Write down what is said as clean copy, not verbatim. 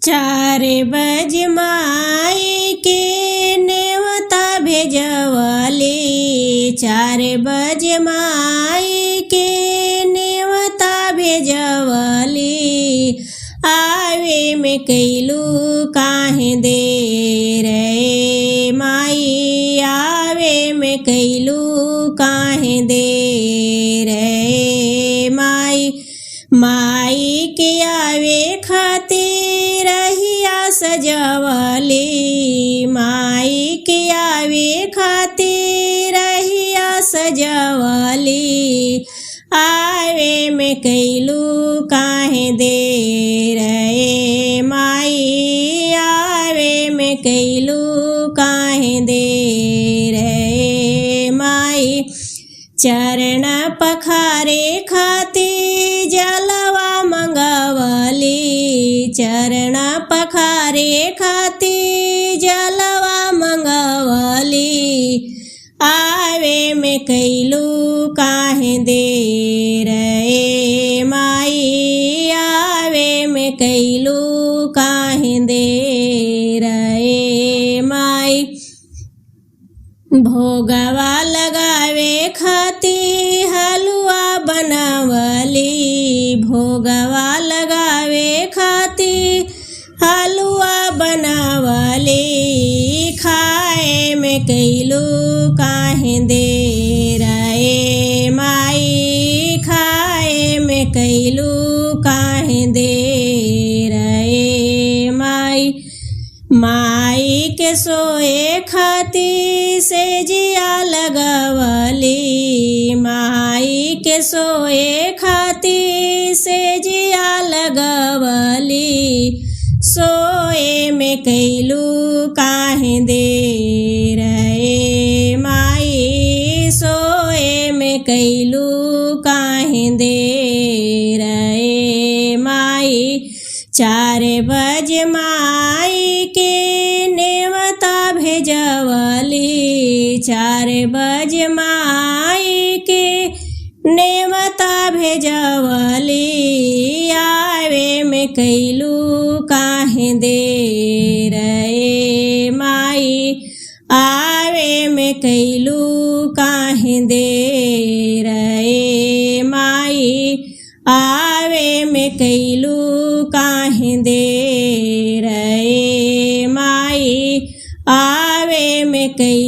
4 बज माई के नेवता भेजवली। 4 बज माई के नेवता भेजवली। आवे में कैलू काहे देर रे माई। आवे में कैलू काहे देर रे माई। माई के आवे खातिर रहिया सजवली। माई के आवे खातिर रहिया सजवली। आवे में कैलू काहे देर रे माई। आवे में कैलू काहे देर रे माई। चरण पखारे खातिर जलवा मंगवली। चरण पखारे खातिर जलवा मंगवली। आवे में कैलू काहे देर रे माई। आवे में कैलू काहे देर रे माई। भोगवा लगावे खातिर हलवा बनावली। भोगवा लगावे खातिर हलवा बनावली। खाए में कैलू काहे देर रे माई। खाए में कैलू काहे देर रे माई। माई के सोए खातिर सेजिया लगवली। माई के सोए खातिर सेजिया लगवली। सोए में कैलू काहे देर रे माई। सोए में कैलू काहे देर रे माई। 4 बज माई के नेवता भेजवली। 4 बज माई के नेवता भेजवली। आवे में कैलू काहे देर रे माई। आवे में कैलू काहे देर रे माई। आवे में कैलू काहे देर रे माई। आवे में कैलू